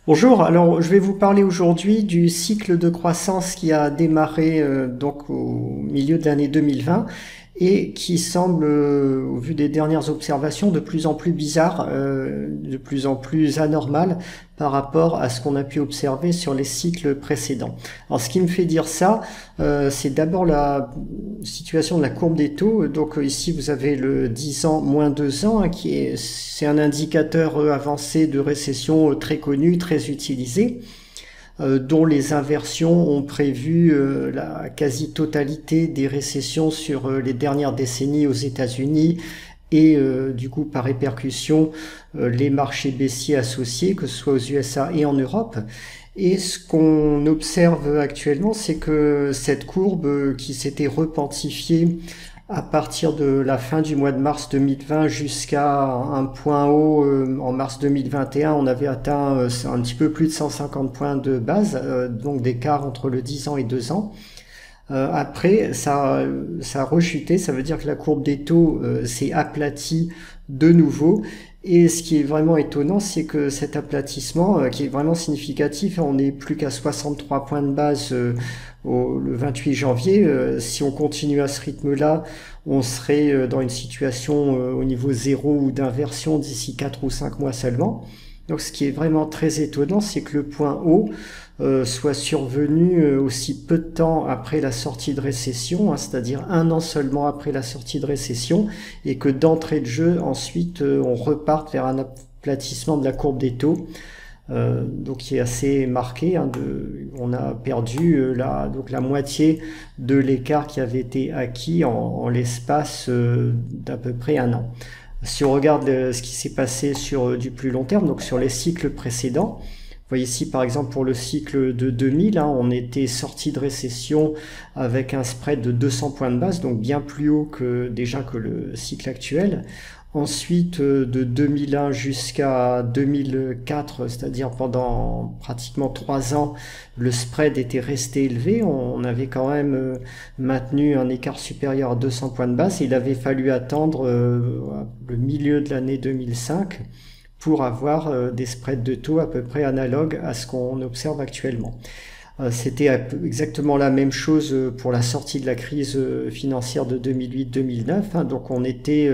Bonjour, alors je vais vous parler aujourd'hui du cycle de croissance qui a démarré donc au milieu de l'année 2020 et qui semble, au vu des dernières observations, de plus en plus bizarre, de plus en plus anormal par rapport à ce qu'on a pu observer sur les cycles précédents. Alors ce qui me fait dire ça, c'est d'abord la situation de la courbe des taux. Donc ici vous avez le 10 ans moins 2 ans, hein, c'est un indicateur avancé de récession très connu, très utilisé, dont les inversions ont prévu la quasi-totalité des récessions sur les dernières décennies aux États-Unis et du coup par répercussion les marchés baissiers associés, que ce soit aux USA et en Europe. Et ce qu'on observe actuellement, c'est que cette courbe qui s'était repentifiée à partir de la fin du mois de mars 2020 jusqu'à un point haut en mars 2021, on avait atteint un petit peu plus de 150 points de base, donc d'écart entre le 10 ans et 2 ans. Après, ça a rechuté, ça veut dire que la courbe des taux s'est aplatie de nouveau. Et ce qui est vraiment étonnant, c'est que cet aplatissement, qui est vraiment significatif, on n'est plus qu'à 63 points de base le 28 janvier. Si on continue à ce rythme-là, on serait dans une situation au niveau zéro ou d'inversion d'ici 4 ou 5 mois seulement. Donc ce qui est vraiment très étonnant, c'est que le point haut soit survenu aussi peu de temps après la sortie de récession, hein, c'est-à-dire un an seulement après la sortie de récession, et que d'entrée de jeu, ensuite, on reparte vers un aplatissement de la courbe des taux, donc qui est assez marqué. Hein, on a perdu donc la moitié de l'écart qui avait été acquis en l'espace d'à peu près un an. Si on regarde ce qui s'est passé sur du plus long terme, donc sur les cycles précédents, vous voyez ici par exemple pour le cycle de 2000, hein, on était sorti de récession avec un spread de 200 points de base, donc bien plus haut que déjà que le cycle actuel. Ensuite, de 2001 jusqu'à 2004, c'est-à-dire pendant pratiquement 3 ans, le spread était resté élevé. On avait quand même maintenu un écart supérieur à 200 points de base. Il avait fallu attendre le milieu de l'année 2005 pour avoir des spreads de taux à peu près analogues à ce qu'on observe actuellement. C'était exactement la même chose pour la sortie de la crise financière de 2008-2009. Hein. Donc on était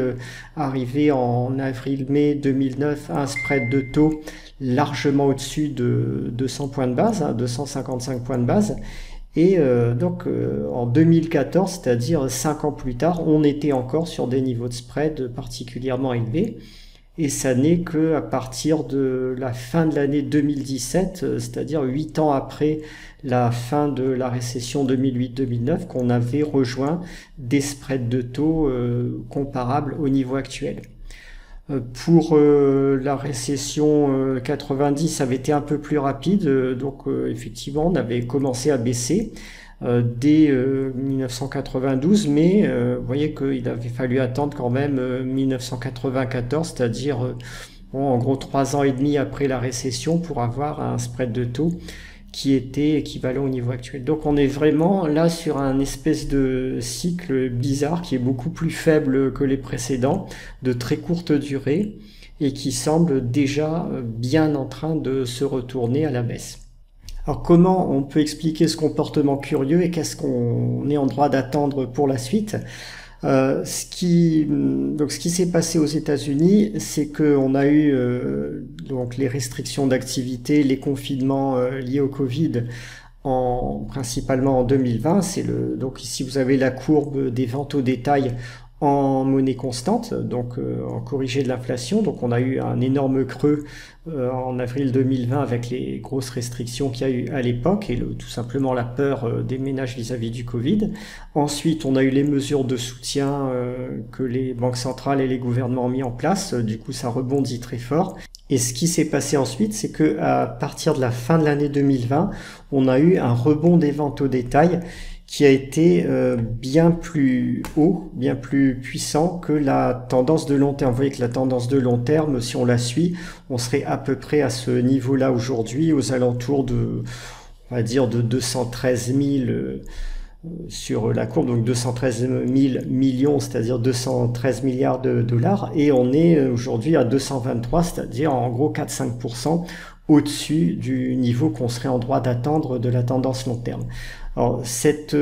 arrivé en avril-mai 2009 à un spread de taux largement au-dessus de 200 points de base, hein, 255 points de base. Et donc en 2014, c'est-à-dire 5 ans plus tard, on était encore sur des niveaux de spread particulièrement élevés. Et ça n'est que à partir de la fin de l'année 2017, c'est-à-dire 8 ans après la fin de la récession 2008-2009, qu'on avait rejoint des spreads de taux comparables au niveau actuel. Pour la récession 90, ça avait été un peu plus rapide, donc effectivement on avait commencé à baisser dès 1992, mais vous voyez qu'il avait fallu attendre quand même 1994, c'est-à-dire en gros 3 ans et demi après la récession pour avoir un spread de taux qui était équivalent au niveau actuel. Donc on est vraiment là sur un espèce de cycle bizarre qui est beaucoup plus faible que les précédents, de très courte durée, et qui semble déjà bien en train de se retourner à la baisse. Alors comment on peut expliquer ce comportement curieux et qu'est-ce qu'on est en droit d'attendre pour la suite? Ce qui s'est passé aux États-Unis, c'est qu'on a eu donc les restrictions d'activité, les confinements liés au Covid principalement en 2020. Donc ici vous avez la courbe des ventes au détail en monnaie constante, donc en corrigé de l'inflation. Donc on a eu un énorme creux en avril 2020 avec les grosses restrictions qu'il y a eu à l'époque et tout simplement la peur des ménages vis-à-vis du Covid. Ensuite, on a eu les mesures de soutien que les banques centrales et les gouvernements ont mis en place. Du coup, ça rebondit très fort. Et ce qui s'est passé ensuite, c'est que à partir de la fin de l'année 2020, on a eu un rebond des ventes au détail qui a été bien plus haut, bien plus puissant que la tendance de long terme. Vous voyez que la tendance de long terme, si on la suit, on serait à peu près à ce niveau-là aujourd'hui, aux alentours de, on va dire, de 213 000 sur la courbe, donc 213 000 millions, c'est-à-dire 213 milliards de dollars, et on est aujourd'hui à 223, c'est-à-dire en gros 4-5% au-dessus du niveau qu'on serait en droit d'attendre de la tendance long terme. Alors cette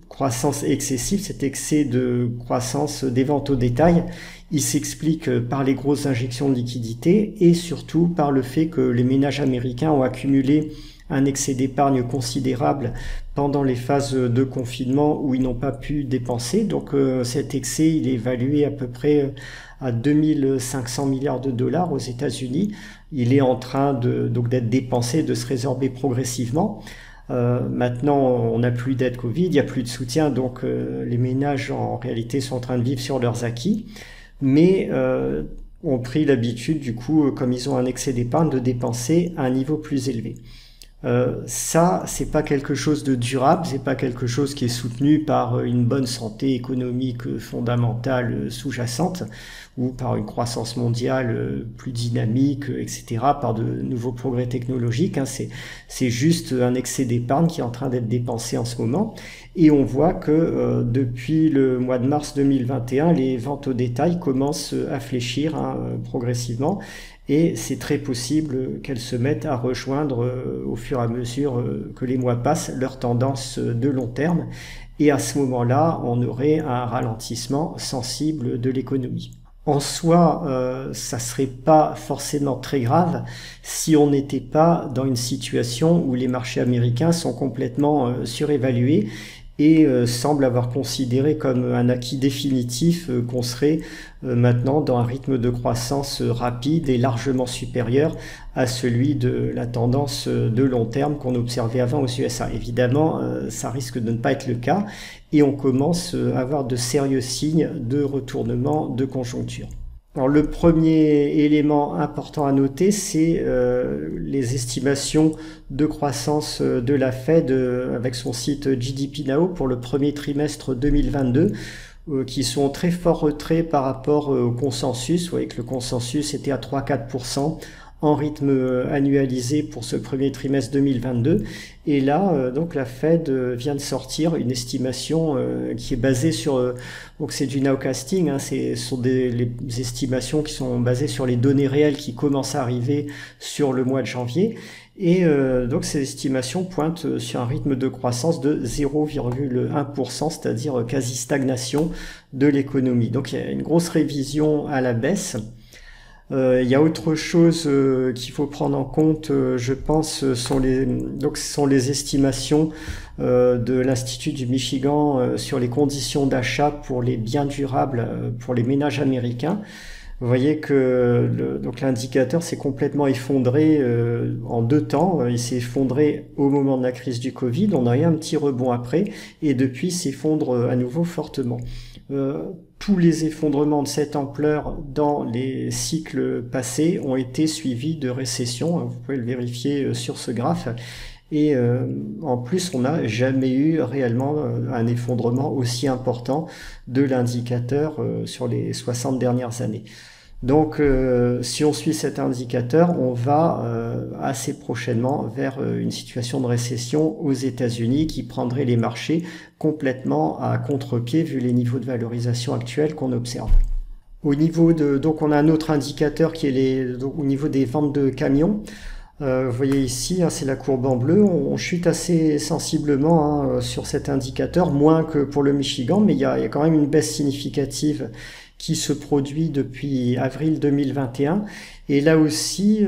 croissance excessive, cet excès de croissance des ventes au détail, il s'explique par les grosses injections de liquidités et surtout par le fait que les ménages américains ont accumulé un excès d'épargne considérable pendant les phases de confinement où ils n'ont pas pu dépenser. Donc cet excès, il est évalué à peu près à 2500 milliards de dollars aux États-Unis. Il est en train donc d'être dépensé, de se résorber progressivement. Maintenant, on n'a plus d'aide Covid, il n'y a plus de soutien, donc les ménages en réalité sont en train de vivre sur leurs acquis, mais ont pris l'habitude, du coup, comme ils ont un excès d'épargne, de dépenser à un niveau plus élevé. Ça, c'est pas quelque chose de durable, c'est pas quelque chose qui est soutenu par une bonne santé économique fondamentale sous-jacente ou par une croissance mondiale plus dynamique, etc., par de nouveaux progrès technologiques. C'est juste un excès d'épargne qui est en train d'être dépensé en ce moment. Et on voit que depuis le mois de mars 2021, les ventes au détail commencent à fléchir progressivement. Et c'est très possible qu'elles se mettent à rejoindre au fur et à mesure que les mois passent leur tendance de long terme. Et à ce moment-là, on aurait un ralentissement sensible de l'économie. En soi, ça serait pas forcément très grave si on n'était pas dans une situation où les marchés américains sont complètement surévalués et semble avoir considéré comme un acquis définitif qu'on serait maintenant dans un rythme de croissance rapide et largement supérieur à celui de la tendance de long terme qu'on observait avant aux USA. Évidemment, ça risque de ne pas être le cas et on commence à avoir de sérieux signes de retournement de conjoncture. Alors le premier élément important à noter, c'est les estimations de croissance de la Fed avec son site GDP Now pour le premier trimestre 2022 qui sont très fort retrait par rapport au consensus. Vous voyez que le consensus était à 3-4% en rythme annualisé pour ce premier trimestre 2022. Et là, donc la Fed vient de sortir une estimation qui est basée sur, donc c'est du nowcasting, ce sont les estimations qui sont basées sur les données réelles qui commencent à arriver sur le mois de janvier. Et donc ces estimations pointent sur un rythme de croissance de 0,1%, c'est-à-dire quasi stagnation de l'économie. Donc il y a une grosse révision à la baisse. Il y a autre chose qu'il faut prendre en compte, je pense, sont les estimations de l'Institut du Michigan sur les conditions d'achat pour les biens durables pour les ménages américains. Vous voyez que donc l'indicateur s'est complètement effondré en 2 temps. Il s'est effondré au moment de la crise du Covid, on a eu un petit rebond après, et depuis il s'effondre à nouveau fortement. Tous les effondrements de cette ampleur dans les cycles passés ont été suivis de récession, vous pouvez le vérifier sur ce graphe. Et en plus, on n'a jamais eu réellement un effondrement aussi important de l'indicateur sur les 60 dernières années. Donc, si on suit cet indicateur, on va assez prochainement vers une situation de récession aux États-Unis qui prendrait les marchés complètement à contre-pied vu les niveaux de valorisation actuels qu'on observe. Au niveau donc on a un autre indicateur qui est au niveau des ventes de camions. Vous voyez ici, c'est la courbe en bleu, on chute assez sensiblement sur cet indicateur, moins que pour le Michigan, mais il y a quand même une baisse significative qui se produit depuis avril 2021. Et là aussi,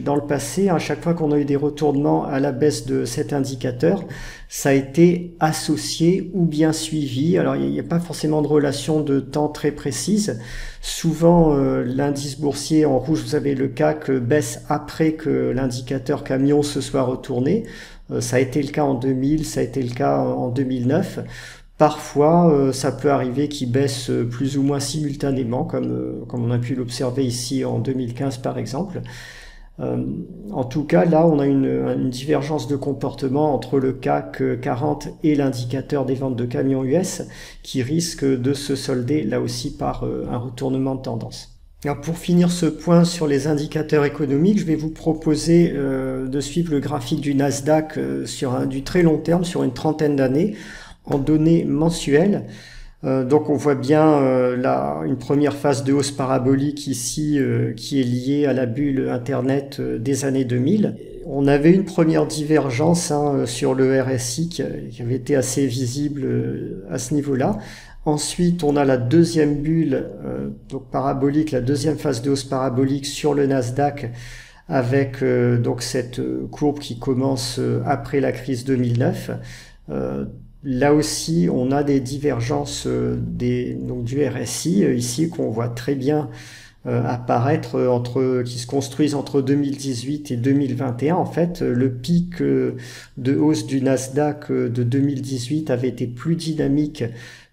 dans le passé, à chaque fois qu'on a eu des retournements à la baisse de cet indicateur, ça a été associé ou bien suivi. Alors, il n'y a pas forcément de relation de temps très précise. Souvent, l'indice boursier en rouge, vous avez le CAC baisse après que l'indicateur camion se soit retourné. Ça a été le cas en 2000, ça a été le cas en 2009. Parfois, ça peut arriver qu'il baisse plus ou moins simultanément, comme on a pu l'observer ici en 2015 par exemple. En tout cas, là, on a une divergence de comportement entre le CAC 40 et l'indicateur des ventes de camions US qui risque de se solder là aussi par un retournement de tendance. Alors pour finir ce point sur les indicateurs économiques, je vais vous proposer de suivre le graphique du Nasdaq sur du très long terme, sur une trentaine d'années, en données mensuelles. Donc on voit bien une première phase de hausse parabolique ici qui est liée à la bulle Internet des années 2000. On avait une première divergence sur le RSI qui avait été assez visible à ce niveau-là. Ensuite, on a la deuxième bulle donc parabolique, la deuxième phase de hausse parabolique sur le Nasdaq avec donc cette courbe qui commence après la crise 2009. Là aussi, on a des divergences donc du RSI ici qu'on voit très bien apparaître qui se construisent entre 2018 et 2021. En fait, le pic de hausse du Nasdaq de 2018 avait été plus dynamique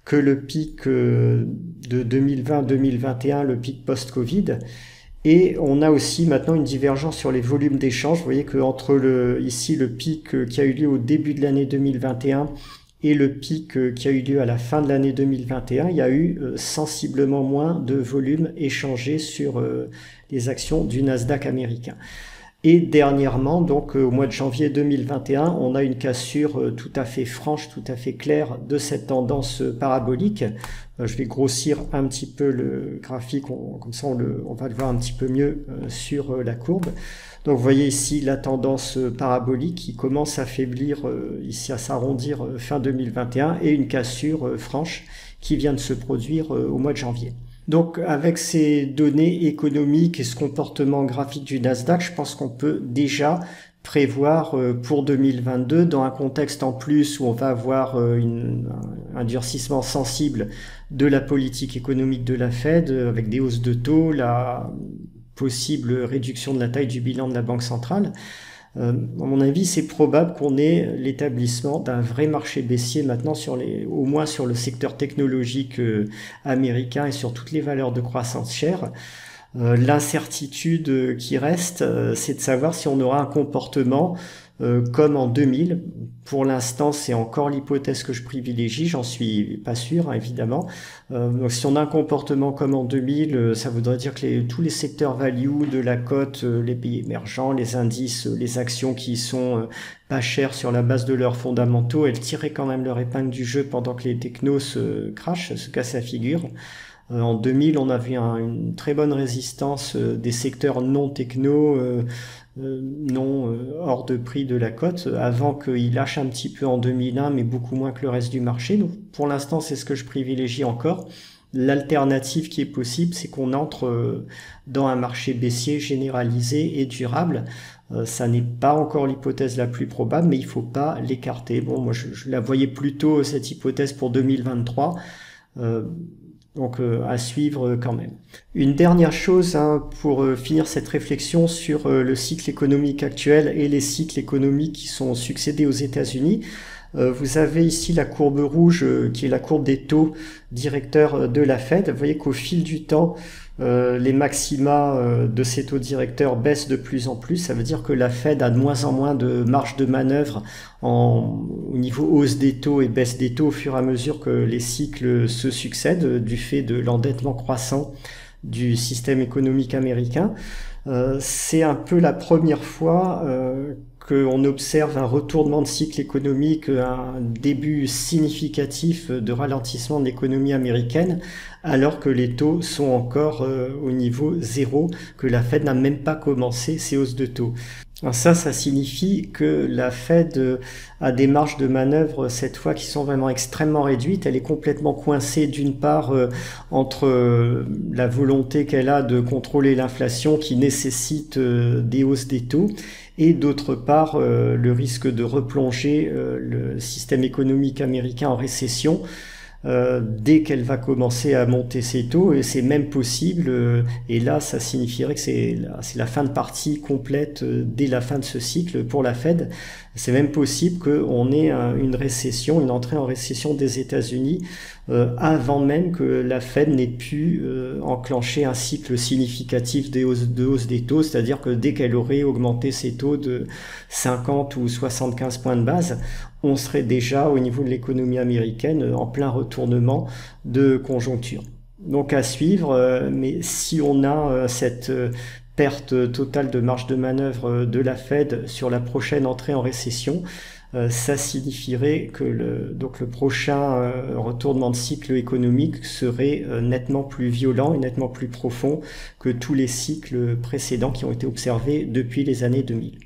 que le pic de 2020-2021, le pic post-Covid. Et on a aussi maintenant une divergence sur les volumes d'échanges. Vous voyez que entre ici le pic qui a eu lieu au début de l'année 2021 et le pic qui a eu lieu à la fin de l'année 2021, il y a eu sensiblement moins de volume échangé sur les actions du Nasdaq américain. Et dernièrement, donc au mois de janvier 2021, on a une cassure tout à fait franche, tout à fait claire de cette tendance parabolique. Je vais grossir un petit peu le graphique, comme ça on va le voir un petit peu mieux sur la courbe. Donc vous voyez ici la tendance parabolique qui commence à faiblir, ici à s'arrondir fin 2021, et une cassure franche qui vient de se produire au mois de janvier. Donc avec ces données économiques et ce comportement graphique du Nasdaq, je pense qu'on peut déjà prévoir pour 2022, dans un contexte en plus où on va avoir un durcissement sensible de la politique économique de la Fed, avec des hausses de taux, la possible réduction de la taille du bilan de la Banque centrale. À mon avis, c'est probable qu'on ait l'établissement d'un vrai marché baissier maintenant au moins sur le secteur technologique américain et sur toutes les valeurs de croissance chères. L'incertitude qui reste, c'est de savoir si on aura un comportement comme en 2000. Pour l'instant, c'est encore l'hypothèse que je privilégie, j'en suis pas sûr, évidemment. Donc si on a un comportement comme en 2000, ça voudrait dire que tous les secteurs value de la cote, les pays émergents, les indices, les actions qui sont pas chères sur la base de leurs fondamentaux, elles tiraient quand même leur épingle du jeu pendant que les technos se cassent la figure. En 2000, on avait une très bonne résistance des secteurs non techno, hors de prix de la cote, avant qu'il lâche un petit peu en 2001, mais beaucoup moins que le reste du marché. Donc pour l'instant, c'est ce que je privilégie encore. L'alternative qui est possible, c'est qu'on entre dans un marché baissier généralisé et durable. Ça n'est pas encore l'hypothèse la plus probable, mais il faut pas l'écarter. Bon, moi je la voyais plutôt cette hypothèse pour 2023. Donc à suivre quand même. Une dernière chose pour finir cette réflexion sur le cycle économique actuel et les cycles économiques qui sont succédés aux États-Unis. Vous avez ici la courbe rouge qui est la courbe des taux directeurs de la Fed. Vous voyez qu'au fil du temps, les maxima de ces taux directeurs baissent de plus en plus. Ça veut dire que la Fed a de moins en moins de marge de manœuvre au niveau hausse des taux et baisse des taux au fur et à mesure que les cycles se succèdent du fait de l'endettement croissant du système économique américain. C'est un peu la première fois qu'on observe un retournement de cycle économique, un début significatif de ralentissement de l'économie américaine, alors que les taux sont encore au niveau zéro, que la Fed n'a même pas commencé ses hausses de taux. Alors ça signifie que la Fed a des marges de manœuvre cette fois qui sont vraiment extrêmement réduites. Elle est complètement coincée d'une part entre la volonté qu'elle a de contrôler l'inflation qui nécessite des hausses des taux et d'autre part le risque de replonger le système économique américain en récession dès qu'elle va commencer à monter ses taux, et c'est même possible, et là ça signifierait que c'est la fin de partie complète dès la fin de ce cycle pour la Fed. C'est même possible qu'on ait une récession, une entrée en récession des États-Unis avant même que la Fed n'ait pu enclencher un cycle significatif de hausse des taux, c'est-à-dire que dès qu'elle aurait augmenté ses taux de 50 ou 75 points de base, on serait déjà au niveau de l'économie américaine en plein retournement de conjoncture. Donc à suivre, mais si on a cette perte totale de marge de manœuvre de la Fed sur la prochaine entrée en récession, ça signifierait que donc le prochain retournement de cycle économique serait nettement plus violent et nettement plus profond que tous les cycles précédents qui ont été observés depuis les années 2000.